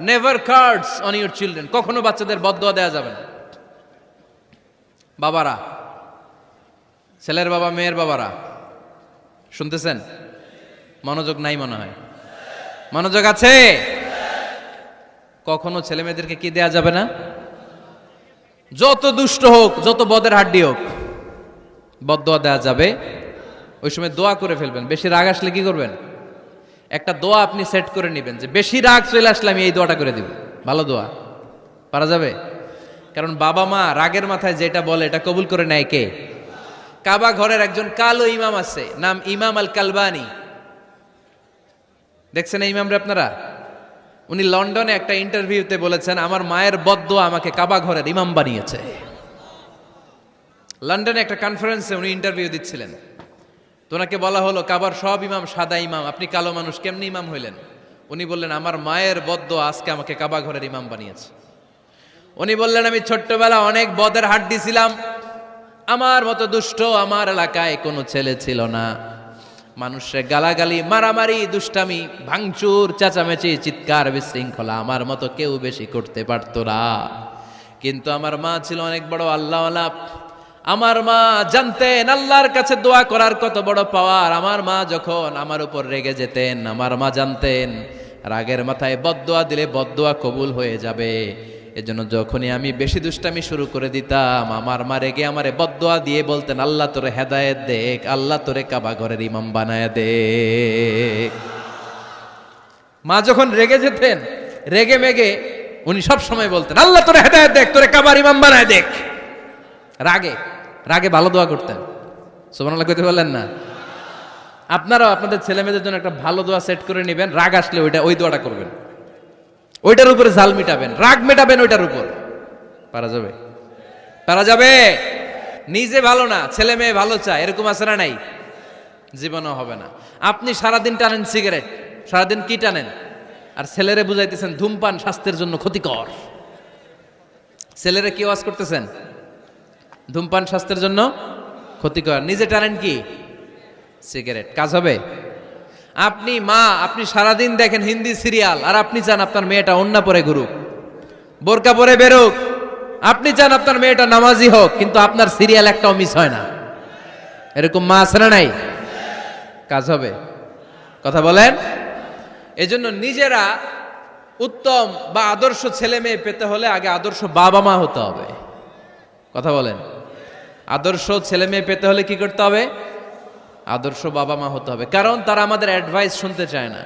Never cards on your children, কখনো বাচ্চাদের বদদোয়া দেওয়া যাবে না। বাবারা, ছেলের বাবা মেয়ের বাবারা শুনতেছেন? মনোযোগ নাই মনে হয়, মনোযোগ আছে? কখনো ছেলে মেয়েদেরকে কি দেয়া যাবে না? যত দুষ্ট হোক, যত বদের হাড্ডি হোক, বদদোয়া দেওয়া যাবে। ওই সময় দোয়া করে ফেলবেন। বেশি রাগ আসলে কি করবেন? একটা দোয়া আপনি সেট করে নেবেন যে বেশি রাগ চলে আসলে আমি এই দোয়াটা করে দিব। ভালো দোয়া পারা যাবে? কারণ বাবা মা রাগের মাথায় যেটা বলে এটা কবুল করে নেয় কে? কাবা ঘরের একজন কালো ইমাম আছে, নাম ইমাম আল কালবানি। দেখছেন এই ইমামরে আপনারা? উনি লন্ডনে একটা ইন্টারভিউতে বলেছেন, আমার মায়ের বদদোয়া আমাকে কাবা ঘরের ইমাম বানিয়েছে। লন্ডনে একটা কনফারেন্সে উনি ইন্টারভিউ দিচ্ছিলেন। তো ওনাকে বলা হলো, কাবার সব ইমাম সাদা ইমাম, আপনি কালো মানুষ, কেমনি ইমাম হইলেন? উনি বললেন, আমার মায়ের বদদোয়া আজকে আমাকে কাবা ঘরের ইমাম বানিয়েছে। উনি বললেন, আমি ছোট্টবেলা অনেক বদের হাড্ডি ছিলাম, আমার মতো দুষ্ট আমার এলাকায় কোনো ছেলে ছিল না। মানুষের গালাগালি, মারামারি, দুষ্টামি, ভাঙচুর, চেঁচামেচি, চিৎকার, বিশৃঙ্খলা আমার মতো কেউ বেশি করতে পারতো না। কিন্তু আমার মা ছিল অনেক বড় আল্লাহওয়ালা। আমার মা জানতেন আল্লাহর কাছে দোয়া করার কত বড় পাওয়ার। আমার মা যখন আমার উপর রেগে যেতেন, আমার মা জানতেন রাগের মাথায় বদদোয়া দিলে বদদোয়া কবুল হয়ে যাবে। এজন্য যখনই আমি বেশি দুষ্টামি শুরু করে দিতাম, আমার মা রেগে আমারে বদদোয়া দিয়ে বলতেন, আল্লাহ তোরে হেদায়েত দেখ, আল্লাহ তোরে কাবা ঘরের ইমাম বানায় দে। মা যখন রেগে যেতেন, রেগে মেগে উনি সব সময় বলতেন, আল্লাহ তোরে হেদায়েত দেখ, তোরে কাবার ইমাম বানায় দেখ। রাগে রাগে ভালো দোয়া করতেন। সুবহানাল্লাহ কইতে বললেন না? আপনারাও আপনাদের ছেলে মেয়েদের জন্য একটা ভালো দোয়া সেট করে নেবেন। রাগ আসলে ওই দোয়াটা করবেন, ওইটার উপরে জাল মিটাবেন, রাগ মেটাবেন ওইটার উপর। পারা যাবে? পারা যাবে? নিজে ভালো না, ছেলে মেয়ে ভালো চায়, এরকম আছে না নাই? জীবনও হবে না। আপনি সারাদিন টানেন সিগারেট, সারাদিন কি টানেন, আর ছেলেরে বুঝাইতেছেন ধূমপান স্বাস্থ্যের জন্য ক্ষতিকর। ছেলেরে কি ওয়াজ করতেছেন? ধূমপান স্বাস্থ্যের জন্য ক্ষতিকর। নিজে টানেন কি? সিগারেট। কাজ হবে? আপনি মা, আপনি সারাদিন দেখেন হিন্দি সিরিয়াল, আর আপনি চান আপনার মেয়েটা ওন্না পরে ঘুরুক, বোরকা পরে বেরোক। আপনি চান আপনার মেয়েটা নামাজি হোক, কিন্তু আপনার সিরিয়াল একটাও মিস হয় না। এরকম মা আছে না নাই? কাজ হবে? কথা বলেন। এজন্য নিজেরা উত্তম বা আদর্শ ছেলে মেয়ে পেতে হলে আগে আদর্শ বাবা মা হতে হবে। কথা বলেন। আদর্শ ছেলে মেয়ে পেতে হলে কি করতে হবে? আদর্শ বাবা মা হতে হবে। কারণ তারা আমাদের অ্যাডভাইস শুনতে চায় না।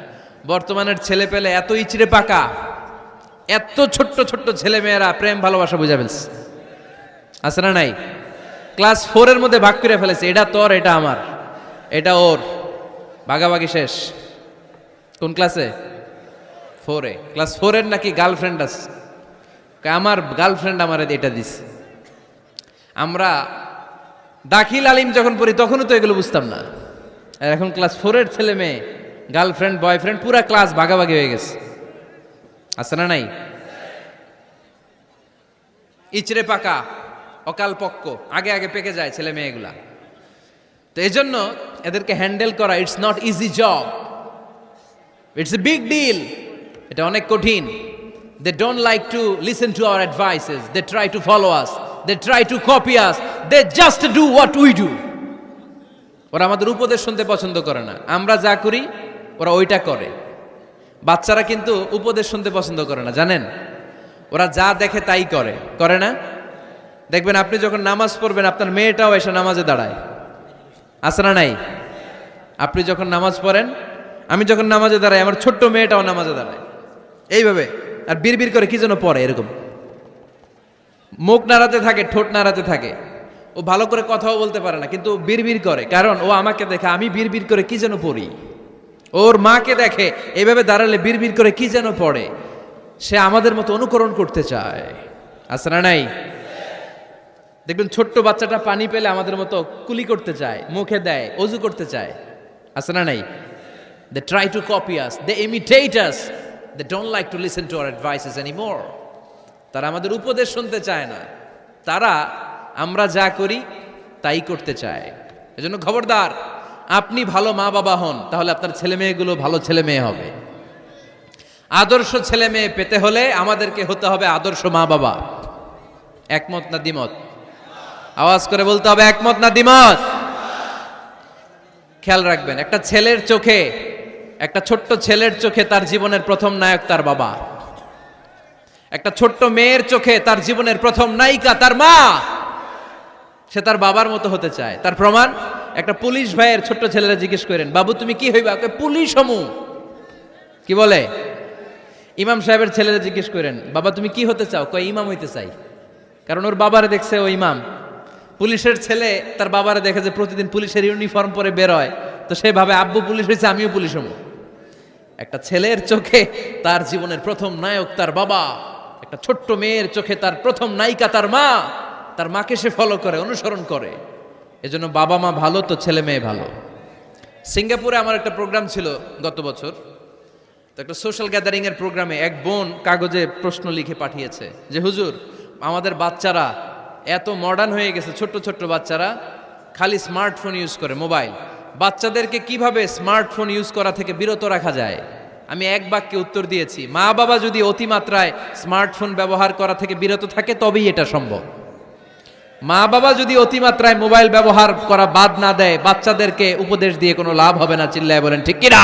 বর্তমানের ছেলে পেলে এত ইচড়ে পাকা, এত ছোট্ট ছোট্ট ছেলে মেয়েরা প্রেম ভালোবাসা বুঝা ফেলছে, আছে না নাই? ক্লাস 4 এর মধ্যে ভাগ করে ফেলেছে, এটা তোর, এটা আমার, এটা ওর, ভাগাভাগি শেষ। কোন ক্লাসে? 4 এ। ক্লাস 4 এর নাকি গার্লফ্রেন্ড আছে, আমার গার্লফ্রেন্ড আমার এটা দিস। আমরা দাখিল আলিম যখন পড়ি তখনও তো এগুলো বুঝতাম না। আর এখন ক্লাস 4 এর ছেলে মেয়ে গার্লফ্রেন্ড বয়ফ্রেন্ড পুরা ক্লাস ভাগাভাগি হয়ে গেছে, আছে না নাই? ইচড়ে পাকা, অকাল পক্ক, আগে আগে পেকে যায় ছেলে মেয়েগুলা। তো এই জন্য এদেরকে হ্যান্ডেল করা, it's not easy job, it's a big deal. এটা অনেক কঠিন। They don't like to listen to our advices, they try to follow us, they try to copy us, they just do what we do. ওরা আমাদের উপদেশ শুনতে পছন্দ করে না, আমরা যা করি ওরা ওইটা করে। বাচ্চারা কিন্তু উপদেশ শুনতে পছন্দ করে না, জানেন? ওরা যা দেখে তাই করে, করে না? দেখবেন আপনি যখন নামাজ পড়বেন আপনার মেয়েটাও এসে নামাজে দাঁড়ায়, আছে না নাই? আপনি যখন নামাজ পড়েন, আমি যখন নামাজে দাঁড়াই, আমার ছোট্ট মেয়েটাও নামাজে দাঁড়ায় এইভাবে, আর বিড়বিড় করে কি যেন পড়ে, এরকম মুখ নাড়াতে থাকে, ঠোঁট নাড়াতে থাকে। ও ভালো করে কথাও বলতে পারে না, কিন্তু বিড়বিড় করে, কারণ ও আমাকে দেখে আমি বিড়বিড় করে কি যেন পড়ি। ওর মাকে দেখে এইভাবে দাঁড়ালে বিড়বিড় করে কি যেন পড়ে। সে আমাদের মতো অনুকরণ করতে চায়, আছে না নাই? দেখবেন ছোট্ট বাচ্চাটা পানি পেলে আমাদের মতো কুলি করতে চায়, মুখে দেয়, অজু করতে চায়, আছে না নাই? They try to copy us, they imitate us, they don't like to listen to our advices anymore. তারা আমাদের উপদেশ শুনতে চায় না, তারা আমরা যা করি তাই করতে চায়। এজন্য খবরদার, আপনি ভালো মা বাবা হন, তাহলে আপনার ছেলে মেয়েগুলো ভালো ছেলে মেয়ে হবে। আদর্শ ছেলে মেয়ে পেতে হলে আমাদেরকে হতে হবে আদর্শ মা বাবা। একমত না দ্বিমত? আওয়াজ করে বলতে হবে একমত না দ্বিমত। খেয়াল রাখবেন, একটা ছেলের চোখে, একটা ছোট্ট ছেলের চোখে তার জীবনের প্রথম নায়ক তার বাবা। একটা ছোট্ট মেয়ের চোখে তার জীবনের প্রথম নায়িকা তার মা। সে তার বাবার মতো হতে চায়। তার প্রমাণ, একটা পুলিশ ভাইয়ের ছোট্ট ছেলেরা জিজ্ঞেস করেন, বাবু তুমি কি হইবা? পুলিশ হমু। কি বলে? ইমাম সাহেবের ছেলেরা জিজ্ঞেস করেন, বাবা তুমি কি হতে চাও? কয় ইমাম হইতে চাই। কারণ ওর বাবারে দেখছে ও ইমাম। পুলিশের ছেলে তার বাবারে দেখে যে প্রতিদিন পুলিশের ইউনিফর্ম পরে বের হয়, তো সে ভাবে আব্বু পুলিশ হয়েছে, আমিও পুলিশ হমু। একটা ছেলের চোখে তার জীবনের প্রথম নায়ক তার বাবা, একটা ছোট্ট মেয়ের চোখে তার প্রথম নায়িকা তার মা। তার মাকে সে ফলো করে, অনুসরণ করে। এজন্য বাবা মা ভালো তো ছেলে মেয়ে ভালো। সিঙ্গাপুরে আমার একটা প্রোগ্রাম ছিল গত বছর। তো একটা সোশ্যাল গ্যাদারিং এর প্রোগ্রামে এক বোন কাগজে প্রশ্ন লিখে পাঠিয়েছে যে হুজুর, আমাদের বাচ্চারা এত মডার্ন হয়ে গেছে, ছোট্ট ছোট্ট বাচ্চারা খালি স্মার্টফোন ইউজ করে, মোবাইল। বাচ্চাদেরকে কিভাবে স্মার্টফোন ইউজ করা থেকে বিরত রাখা যায়? আমি এক বাক্যে উত্তর দিয়েছি, মা বাবা যদি অতিমাত্রায় স্মার্টফোন ব্যবহার করা থেকে বিরত থাকে তবেই এটা সম্ভব। মা বাবা যদি অতিমাত্রায় মোবাইল ব্যবহার করা বাদ না দেয়, বাচ্চাদেরকে উপদেশ দিয়ে কোনো লাভ হবে না। চিল্লায় বলেন ঠিক কিনা?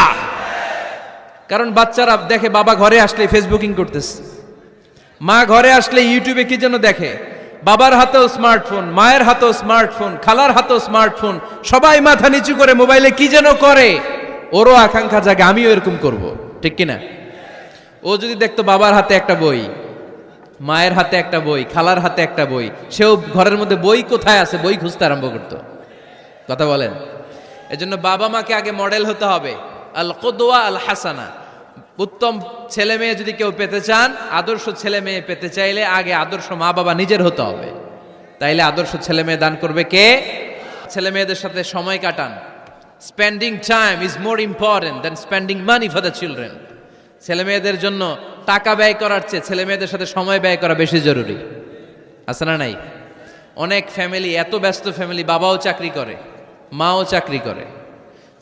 কারণ বাচ্চারা দেখে বাবা ঘরে আসলে ফেসবুকিং করতেছে, মা ঘরে আসলে ইউটিউবে কি যেন দেখে। বাবার হাতেও স্মার্টফোন, মায়ের হাতেও স্মার্টফোন, খালার হাতেও স্মার্টফোন, সবাই মাথা নিচু করে মোবাইলে কি যেন করে। ওরও আকাঙ্ক্ষা জাগে আমিও এরকম করব, ঠিক কিনা? ও যদি দেখতো বাবার হাতে একটা বই, মায়ের হাতে একটা বই, খালার হাতে একটা বই, সেও ঘরের মধ্যে বই কোথায় আছে বই খুঁজতে আরম্ভ করতো। কথা বলেন? এজন্য বাবা মাকে আগে মডেল হতে হবে। আল কুদওয়া আল হাসানা। উত্তম ছেলে মেয়ে যদি কেউ পেতে চান, আদর্শ ছেলে মেয়ে পেতে চাইলে আগে আদর্শ মা বাবা নিজের হতে হবে। তাইলে আদর্শ ছেলে মেয়ে দান করবে কে? ছেলে মেয়েদের সাথে সময় কাটান। Spending time is more important than spending money for the children. ছেলে মেয়েদের জন্য টাকা ব্যয় করার চেয়ে ছেলে মেয়েদের সাথে সময় ব্যয় করা বেশি জরুরি। আছে না নাই? অনেক ফ্যামিলি, এত ব্যস্ত ফ্যামিলি, বাবাও চাকরি করে, মাও চাকরি করে।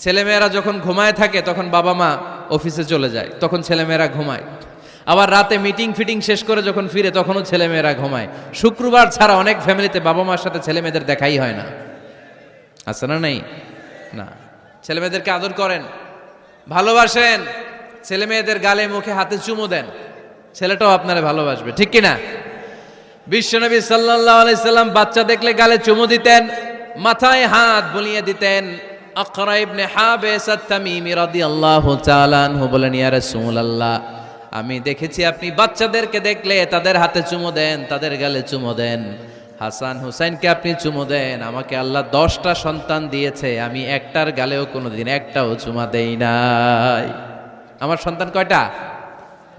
ছেলেমেয়েরা যখন ঘুমায় থাকে তখন বাবা মা অফিসে চলে যায়, তখন ছেলেমেয়েরা ঘুমায়। আবার রাতে মিটিং ফিটিং শেষ করে যখন ফিরে তখনও ছেলেমেয়েরা ঘুমায়। শুক্রবার ছাড়া অনেক ফ্যামিলিতে বাবা মার সাথে ছেলেমেয়েদের দেখাই হয় না। আছে না নাই? না। ছেলেমেয়েদেরকে আদর করেন, ভালোবাসেন, ছেলেমেয়েদের গালে মুখে হাতে চুমু দেন, ছেলেটাও আপনারা ভালোবাসবে, ঠিক কিনা? বিশ্বনবী সাল্লাল্লাহু আলাইহি সাল্লাম বাচ্চা দেখলে গালে চুমু দিতেন, মাথায় হাত বুলিয়ে দিতেন। আকরা ইবনে হাবিস আত-তামিমি রাদিয়াল্লাহু তাআলা আনহু বলেন, ইয়া রাসূলুল্লাহ, আমি দেখেছি আপনি বাচ্চাদেরকে দেখলে তাদের হাতে চুমু দেন, তাদের গালে চুমু দেন। হাসান হুসাইনকে আপনি চুমু দেন। আমাকে আল্লাহ 10টা সন্তান দিয়েছে, আমি একটার গালেও কোনোদিন একটাও চুমা দেই নাই। আমার সন্তান কয়টা?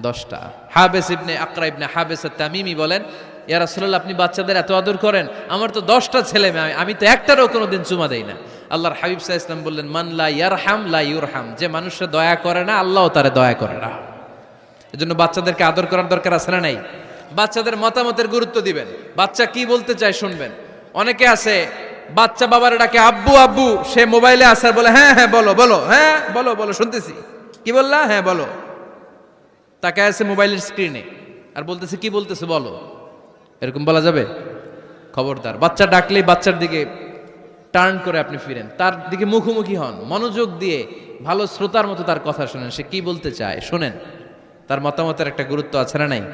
10টা। হাবিস ইবনে আকরা ইবনে হাবিস আত-তামিমি বলেন, ইয়া রাসূলুল্লাহ, আপনি বাচ্চাদের এত আদর করেন, আমার তো 10টা ছেলে মেয়ে, আমি তো একটারও কোনোদিন চুমা দেই না। আল্লাহর হাবিব সাল্লাল্লাহু আলাইহি ওয়াসাল্লাম বললেন, মান লা ইয়ারহাম লা ইউরহাম। যে মানুষের দয়া করে না, আল্লাহও তারে দয়া করে না। এজন্য বাচ্চাদেরকে আদর করার দরকার আছে না নাই? বাচ্চাদের মতামতের গুরুত্ব দিবেন, বাচ্চা কি বলতে চায় শুনবেন। অনেকে আছে বাচ্চা বাবার ডাকে আব্বু আব্বু, সে মোবাইলে আসার বলে হ্যাঁ হ্যাঁ বলো বলো, হ্যাঁ বলো বলো শুনতেছি, কি বললা, হ্যাঁ বলো। তাকে আছে মোবাইলের স্ক্রিনে আর বলতেছে কি বলতেছে বলো। এরকম বলা যাবে? খবরদার। বাচ্চা ডাকলেই বাচ্চার দিকে টার্ন করে আপনি ফিরেন, তার দিকে মুখোমুখি হন, মনোযোগ দিয়ে ভালো শ্রোতার মতো তার কথা শোনেন, সে কি বলতে চায় শোনেন। তার মতামতের একটা গুরুত্ব আছে না নাই?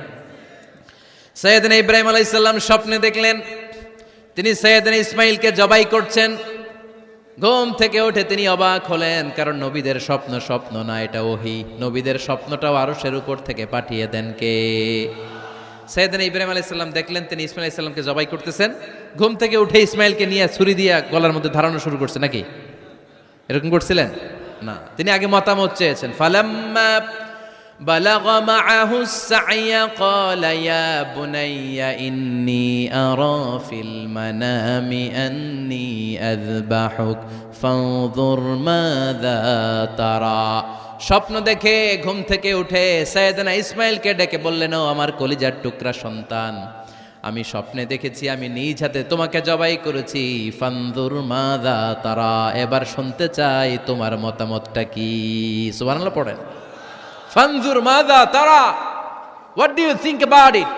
সাইয়েদনা ইব্রাহিম আলাইহিস সালাম স্বপ্নে দেখলেন তিনি সাইয়েদনা ইসমাইলকে জবাই করছেন। ঘুম থেকে উঠে তিনি অবাক হলেন, কারণ নবীদের স্বপ্ন স্বপ্ন না, এটা ওহী। নবীদের স্বপ্নটাও আরশের উপর থেকে পাঠিয়ে দেন কে? সাইয়েদনা ইব্রাহিম আলাইহিস সালাম দেখলেন তিনি ইসমাইল আলাইহিস সালামকে জবাই করতেছেন। ঘুম থেকে উঠে ইসমাইলকে নিয়ে ছুরি দিয়ে গলার মধ্যে ধারানো শুরু করছে নাকি? এরকম করছিলেন না, তিনি আগে মতামত চেয়েছেন। ফালাম্মা বালাগ মাআহু সাইয়া ক্বালা ইয়া বুনাইয়া ইন্নী আরা ফিল মানামি আন্নী আযবাহুক ফানজুর মাযা তারা। স্বপ্ন দেখে ঘুম থেকে উঠে সাইয়েদনা ইসমাইলকে ডেকে বললেন, ও আমার কলিজার টুকরা সন্তান, আমি স্বপ্নে দেখেছি আমি নিজ হাতে তোমাকে জবাই করেছি। ফানজুর মাযা তারা, এবার শুনতে চাই তোমার মতামতটা কি। সুবহানাল্লাহ পড়েন। ফানজুর মাযা তারা, what do you think about it,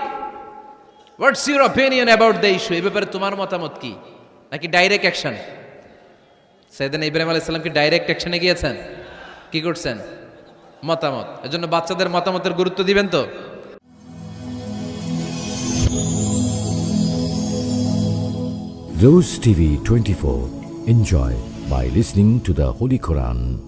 what's your opinion about the issue, এই ব্যাপারে তোমার মতামত কি? নাকি ডাইরেক্ট অ্যাকশন? সাইয়েদনা ইব্রাহিম আলাইহিস সালাম কি ডাইরেক্ট অ্যাকশনে গিয়েছেন? কি করছেন? মতামত। এজন্য বাচ্চাদের মতামতের গুরুত্ব দিবেন তো। Rose TV 24. Enjoy by listening to the Holy Quran.